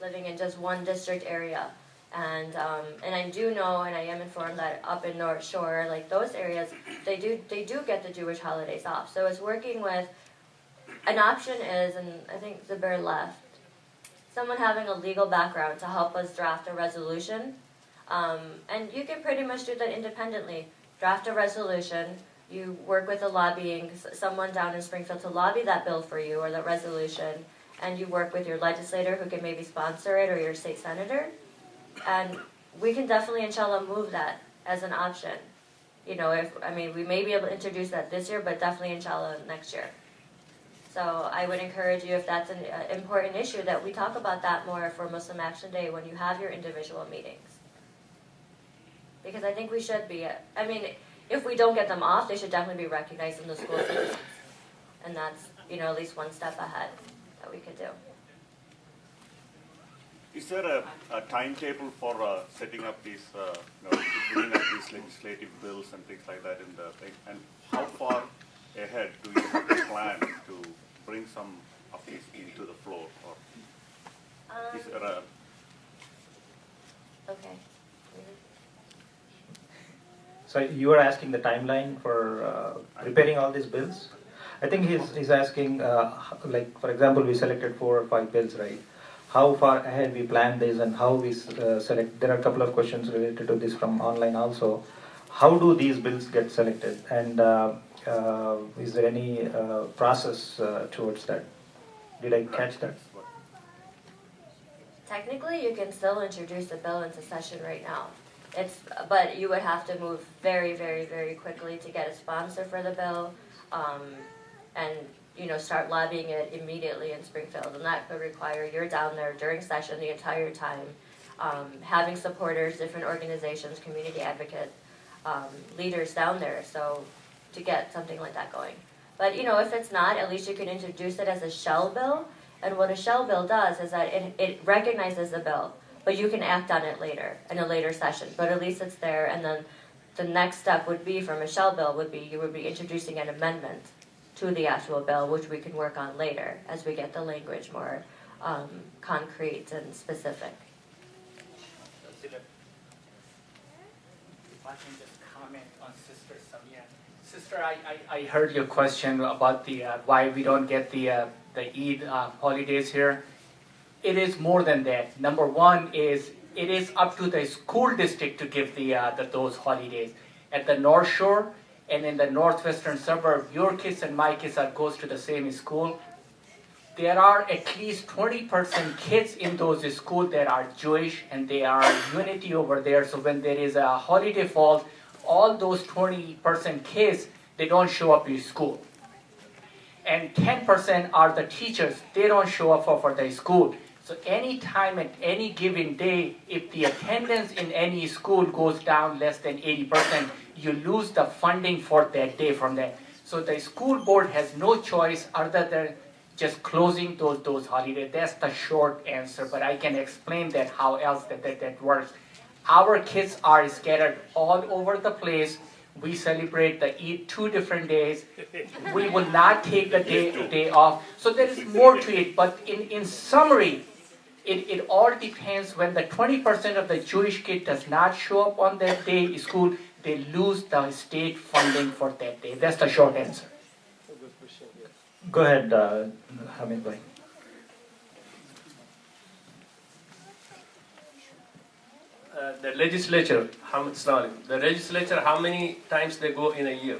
living in just one district area. And I do know, and I am informed that up in North Shore, like those areas, they do get the Jewish holidays off. So it's working with, an option is, and I think Zubair left, someone having a legal background to help us draft a resolution. And you can pretty much do that independently. Draft a resolution, you work with the lobbying, someone down in Springfield to lobby that bill for you or the resolution, and you work with your legislator who can maybe sponsor it or your state senator. And we can definitely, inshallah, move that as an option. You know, we may be able to introduce that this year, but definitely, inshallah, next year. So I would encourage you, if that's an important issue, that we talk about that more for Muslim Action Day when you have your individual meetings. Because I think we should be, if we don't get them off, they should definitely be recognized in the school systems. And that's, at least one step ahead that we could do. Is there a timetable for setting up these, bringing up these legislative bills and things like that in the thing? And how far ahead do you have to plan to bring some of these into the floor? Or is there a... Okay. So you are asking the timeline for preparing all these bills? I think he's asking, like for example, we selected 4 or 5 bills, right? How far ahead we plan this and how we select. There are a couple of questions related to this from online also. How do these bills get selected, and is there any process towards that? Did I catch that? Technically, you can still introduce a bill into session right now. But you would have to move very, very, very quickly to get a sponsor for the bill, and start lobbying it immediately in Springfield. And that could require you're down there during session the entire time, having supporters, different organizations, community advocate leaders down there. So to get something like that going. But if it's not, at least you can introduce it as a shell bill. And what a shell bill does is that it recognizes the bill, but you can act on it later, in a later session. But at least it's there, and then the next step would be, from a shell bill, you would be introducing an amendment to the actual bill, which we can work on later as we get the language more concrete and specific. If I can just comment on Sister Samia. Sister, I heard your question about the why we don't get the Eid holidays here. It is more than that. Number one is it is up to the school district to give those holidays. At the North Shore and in the northwestern suburb, your kids and my kids goes to the same school. There are at least 20% kids in those schools that are Jewish, and they are unity over there. So when there is a holiday falls, all those 20% kids, they don't show up to school. And 10% are the teachers, they don't show up for the school. So any time at any given day, if the attendance in any school goes down less than 80%, you lose the funding for that day from that. So the school board has no choice other than just closing those holidays. That's the short answer, but I can explain that how else that works. Our kids are scattered all over the place. We celebrate the Eid 2 different days. We will not take the day off. So there is more to it, but in summary, it all depends. When the 20% of the Jewish kid does not show up on that day in school, they lose the state funding for that day. That's the short answer. Go ahead, Hamid bhai. The legislature, how many times they go in a year?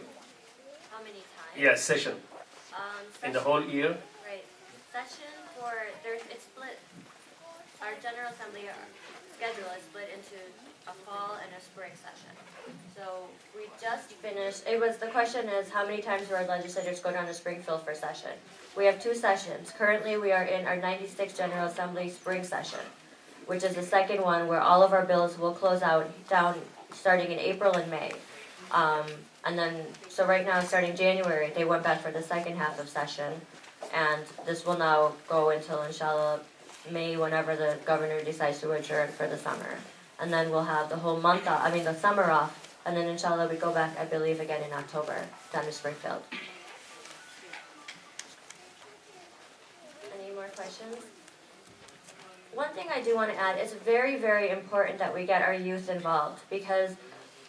How many times? Yeah, session. In the whole year? Right. Session it's split. Our General Assembly schedule is split into a fall and a spring session. So we just finished, the question is how many times do our legislators go down to Springfield for session? We have 2 sessions. Currently we are in our 96th General Assembly spring session, which is the second one where all of our bills will close out down starting in April and May. And then, so right now, starting January, they went back for the second half of session. And this will now go until, inshallah, May, whenever the governor decides to adjourn for the summer. And then we'll have the whole month off, the summer off. And then, inshallah, we go back, I believe, again in October, down to Springfield. Any more questions? one thing I do want to add, it's very, very important that we get our youth involved, because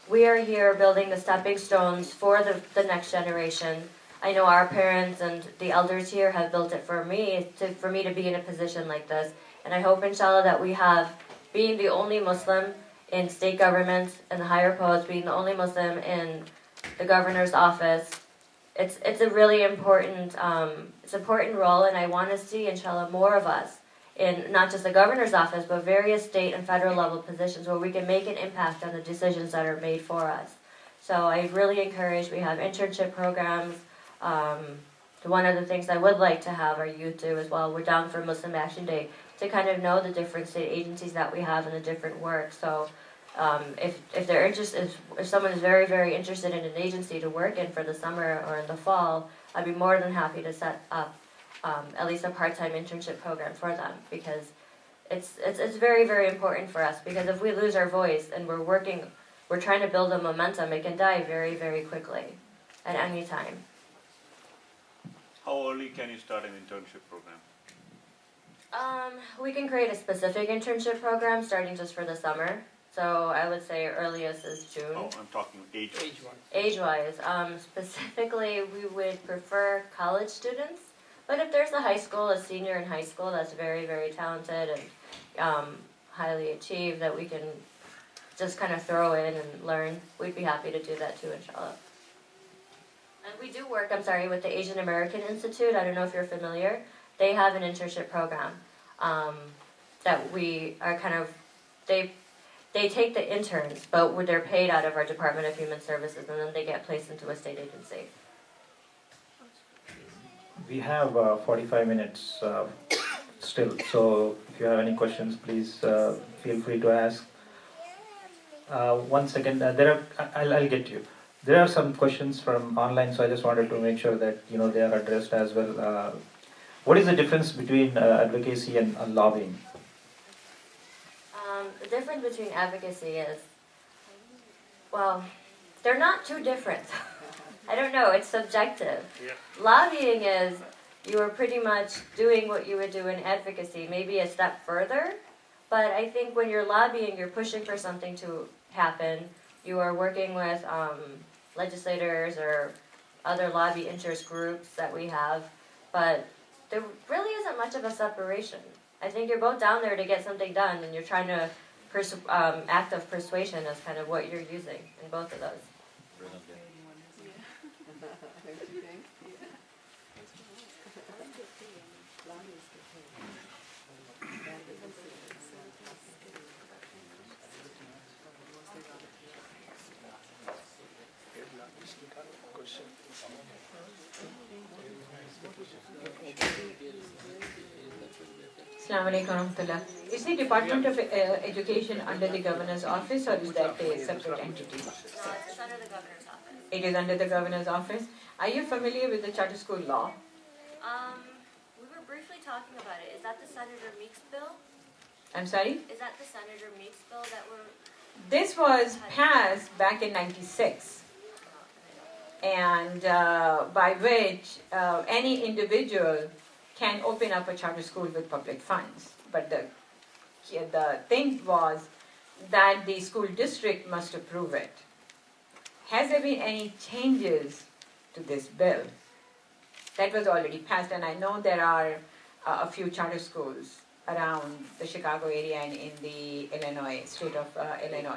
we are here building the stepping stones for the next generation. I know our parents and the elders here have built it for me to be in a position like this. And I hope, inshallah, that we have, being the only Muslim in state government and the higher posts, being the only Muslim in the governor's office, it's a really important important role, and I want to see, inshallah, more of us in not just the governor's office, but various state and federal level positions where we can make an impact on the decisions that are made for us. So I really encourage, we have internship programs. One of the things I would like to have our youth do as well, we're down for Muslim Action Day, to kind of know the different state agencies that we have and the different work. So if they're interested, if someone is very, very interested in an agency to work in for the summer or in the fall, I'd be more than happy to set up at least a part-time internship program for them, because it's very, very important for us, because if we lose our voice and we're trying to build a momentum, it can die very, very quickly at any time. How early can you start an internship program? We can create a specific internship program starting just for the summer. So I would say earliest is June. Oh, I'm talking age. Age-wise, specifically we would prefer college students. But if there's a high school, a senior in high school that's very, very talented and highly achieved that we can just kind of throw in and learn, we'd be happy to do that too, inshallah. And we do work, with the Asian American Institute. I don't know if you're familiar. They have an internship program that we are they take the interns, but they're paid out of our Department of Human Services, and then they get placed into a state agency. We have 45 minutes still, so if you have any questions, please feel free to ask. 1 second, I'll get to you. There are some questions from online, so I just wanted to make sure that they are addressed as well. What is the difference between advocacy and lobbying? The difference between advocacy is, well, they're not too different. I don't know, it's subjective. Yeah. Lobbying is, you are pretty much doing what you would do in advocacy, maybe a step further, but I think when you're lobbying, you're pushing for something to happen. You are working with legislators or other lobby interest groups that we have, but there really isn't much of a separation. I think you're both down there to get something done, and you're trying to act of persuasion is kind of what you're using in both of those. Assalamu alaikum warahmatullah. Is the Department of Education under the Governor's Office, or is that a separate entity? It's under the governor's office. It is under the Governor's Office. Are you familiar with the charter school law? We were briefly talking about it. Is that the Senator Meeks bill? I'm sorry? Is that the Senator Meeks bill that we're... This was passed back in '96, and by which any individual can open up a charter school with public funds. But the thing was that the school district must approve it. Has there been any changes to this bill? That was already passed, and I know there are a few charter schools around the Chicago area and in the state of Illinois.